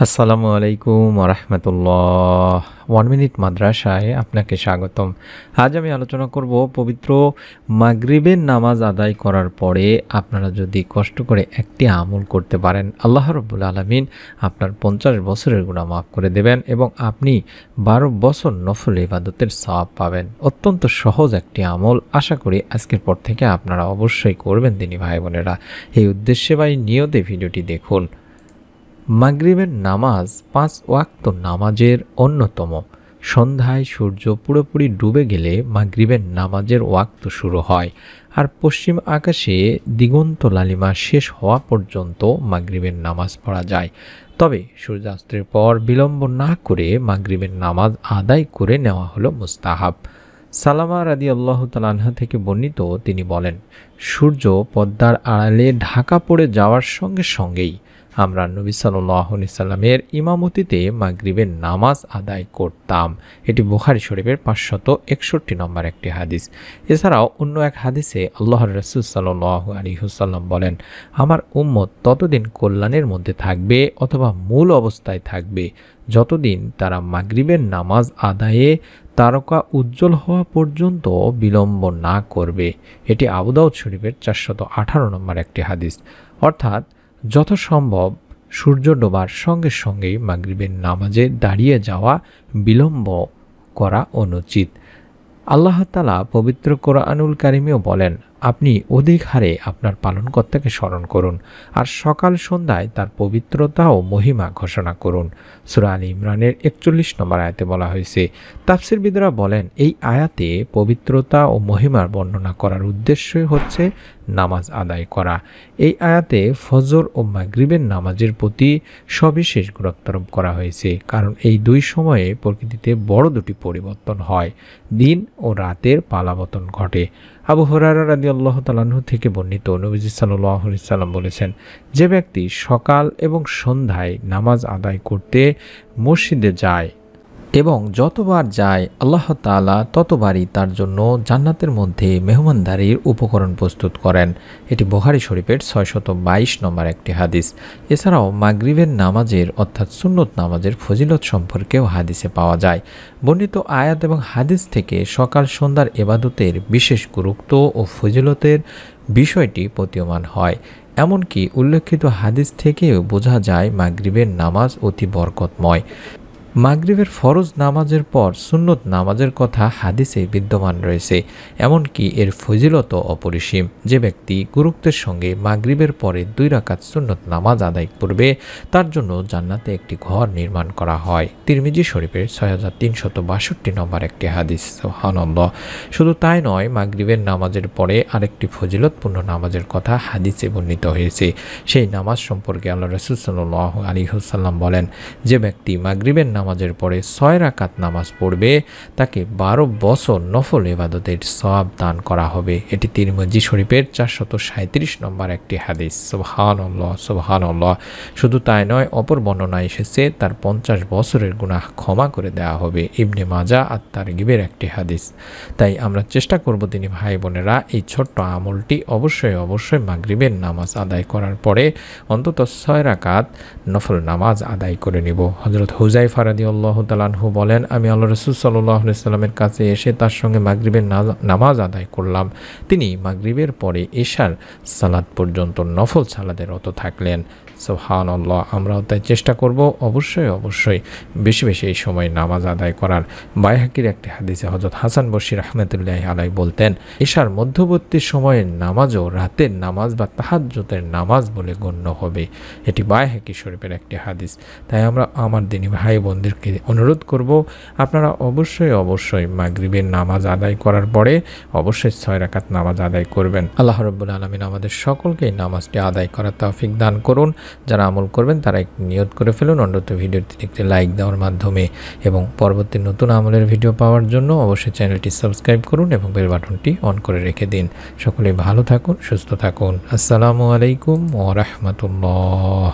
আসসালামু আলাইকুম ওরহমতুল্লাহ। 1 মিনিট মাদ্রাসায় আপনাকে স্বাগতম। আজ আমি আলোচনা করব পবিত্র মাগরিবের নামাজ আদায় করার পরে আপনারা যদি কষ্ট করে একটি আমল করতে পারেন, আল্লাহ রাব্বুল আলামিন আপনার 50 বছরের গুনাহ মাফ করে দেবেন এবং আপনি 12 বছর নফল ইবাদতের সওয়াব পাবেন। অত্যন্ত সহজ একটি আমল, আশা করি আজকের পর থেকে আপনারা অবশ্যই করবেন দিনী ভাই বোনেরা। এই উদ্দেশ্যে বা এই নিয়তে ভিডিওটি দেখুন। মাগরিবের নামাজ 5 ওয়াক্ত নামাজের অন্যতম। সন্ধ্যায় সূর্য পুরোপুরি ডুবে গেলে মাগরিবের নামাজের ওয়াক্ত শুরু হয়, আর পশ্চিম আকাশে দিগন্ত লালিমা শেষ হওয়া পর্যন্ত মাগরিবের নামাজ পড়া যায়। তবে সূর্যাস্তের পর বিলম্ব না করে মাগরিবের নামাজ আদায় করে নেওয়া হলো মুস্তাহাব। সালামা রাদিয়াল্লাহু তাআলা আনহা থেকে বর্ণিত, তিনি বলেন, সূর্য পদ্মার আড়ালে ঢাকা পড়ে যাওয়ার সঙ্গে সঙ্গেই আমরা নবী সাল্লাল্লাহু আলাইহি সাল্লামের ইমামতিতে মাগরিবের নামাজ আদায় করতাম। এটি বুখারী শরীফের 561 নম্বর একটি হাদিস। এছাড়াও অন্য এক হাদিসে আল্লাহর রাসূল সাল্লাল্লাহু আলাইহি ওয়াসাল্লাম বলেন, আমার উম্মত ততদিন কল্যাণের মধ্যে থাকবে অথবা মূল অবস্থায় থাকবে যতদিন তারা মাগরিবের নামাজ আদায়ে তারকা উজ্জ্বল হওয়া পর্যন্ত বিলম্ব না করবে। এটি আবু দাউদ শরীফের 418 নম্বর একটি হাদিস। অর্থাৎ যথাসম্ভব সূর্য ডোবার সঙ্গে সঙ্গেই মাগরিবের নামাজে দাঁড়িয়ে যাওয়া, বিলম্ব করা অনুচিত। আল্লাহ তাআলা পবিত্র কোরআনুল কারিমেও বলেন, আপনি অধিক হারে আপনার পালনকর্তাকে স্মরণ করুন আর সকাল সন্ধ্যায় তার পবিত্রতা ও মহিমা ঘোষণা করুন। সূরা আলে ইমরানের 41 নম্বর আয়াতে বলা হয়েছে। তাফসীরবিদরা বলেন, এই আয়াতে পবিত্রতা ও মহিমার বর্ণনা করার উদ্দেশ্যই হচ্ছে নামাজ আদায় করা। এই আয়াতে ফজর ও মাগরিবের নামাজের প্রতি সবিশেষ গুরুত্বারোপ করা হয়েছে, কারণ এই দুই সময়ে প্রকৃতিতে বড় দুটি পরিবর্তন হয়, দিন ও রাতের পালাবতন ঘটে। আবু হুরায়রা রাদিয়াল্লাহু তাআলা আনহু থেকে বর্ণিত, নবীজি সাল্লাল্লাহু আলাইহি সাল্লাম বলেছেন, যে ব্যক্তি সকাল এবং সন্ধ্যায় নামাজ আদায় করতে মসজিদে যায় এবং যতবার যায়, আল্লাহ তাআলা ততবারই তার জন্য জান্নাতের মধ্যে মেহমানদারির উপকরণ প্রস্তুত করেন। এটি বুখারী শরীফের 622 নম্বর একটি হাদিস। এছাড়াও মাগরিবের নামাজের অর্থাৎ সুন্নত নামাজের ফজিলত সম্পর্কেও হাদিসে পাওয়া যায়। বর্ণিত আয়াত এবং হাদিস থেকে সকাল সন্ধ্যার ইবাদতের বিশেষ গুরুত্ব ও ফজিলতের বিষয়টি প্রতীয়মান হয়। এমনকি উল্লেখিত হাদিস থেকেও বোঝা যায় মাগরিবের নামাজ অতি বরকতময়। মাগরিবের ফরজ নামাজের পর সুন্নত নামাজের কথা হাদিসে বিদ্যমান রয়েছে, এমনকি এর ফজিলত অপরিসীম। যে ব্যক্তি গুরুত্বের সঙ্গে মাগরিবের পরে 2 রাকাত সুন্নত নামাজ আদায় করবে, তার জন্য জান্নাতে একটি ঘর নির্মাণ করা হয়। তিরমিজি শরীফের 6362 নম্বর একটি হাদিস। সুবহানাল্লাহ। শুধু তাই নয়, মাগরিবের নামাজের পরে আরেকটি ফজিলতপূর্ণ নামাজের কথা হাদিসে বর্ণিত হয়েছে। সেই নামাজ সম্পর্কে আল্লাহ রাসূল সাল্লাল্লাহু আলাইহি ওয়াসাল্লাম বলেন, যে ব্যক্তি মাগরিবের নামাজের পরে 6 রাকাত নামাজ পড়বে, তাকে 12 বছর নফল ইবাদতের সওয়াব দান করা হবে। এটি তিরমিজি শরীফের 437 নম্বর একটি হাদিস। সুবহানাল্লাহ, সুবহানাল্লাহ। শুধু তাই নয়, অপর বর্ণনায় এসেছে তার 50 বছরের গুনাহ ক্ষমা করে দেওয়া হবে। ইবনে মাজাহ আত-তারগিবের একটি হাদিস। তাই আমরা চেষ্টা করব তিনি ভাই বোনেরা, এই ছোট্ট আমলটি অবশ্যই মাগরিবের নামাজ আদায় করার পরে অন্তত 6 রাকাত নফল নামাজ আদায় করে নিব। হযরত হুযায়ফা রাদিয়াল্লাহু তাআলা আনহু বলেন, আমি আল্লাহ রাসূল সাল্লাল্লাহু আলাইহি সাল্লামের কাছে এসে তার সঙ্গে মাগরিবের নামাজ আদায় করলাম। তিনি মাগরিবের পরে ইশার সালাত পর্যন্ত নফল সালাতে রত থাকলেন। সুবহানাল্লাহ। আমরাও তাই চেষ্টা করব অবশ্যই বেশি বেশি এই সময় নামাজ আদায় করার। বাইহাকির একটি হাদিসে হযরত হাসান বসরি রাহমাতুল্লাহি আলাইহি বলতেন, ইশার মধ্যবর্তী সময়ের নামাজও রাতের নামাজ বা তাহাজ্জুদের নামাজ বলে গণ্য হবে। এটি বাইহাকি শরীফের একটি হাদিস। তাই আমরা আমার দিনী ভাই বোনদেরকে অনুরোধ করব, আপনারা অবশ্যই মাগরিবের নামাজ আদায় করার পরে অবশ্যই 6 রাকাত নামাজ আদায় করবেন। আল্লাহ রাব্বুল আলামিন আমাদের সকলকে এই নামাজটি আদায় করার তৌফিক দান করুন। যারা আমল করবেন তারা একটি নিয়ত করে ফেলুন অন্তত ভিডিওটি একটি লাইক দেওয়ার মাধ্যমে, এবং পরবর্তী নতুন আমলের ভিডিও পাওয়ার জন্য অবশ্যই চ্যানেলটি সাবস্ক্রাইব করুন এবং বেল বাটনটি অন করে রেখে দিন। সকলেই ভালো থাকুন, সুস্থ থাকুন। আসসালামু আলাইকুম ওয়া রাহমাতুল্লাহ।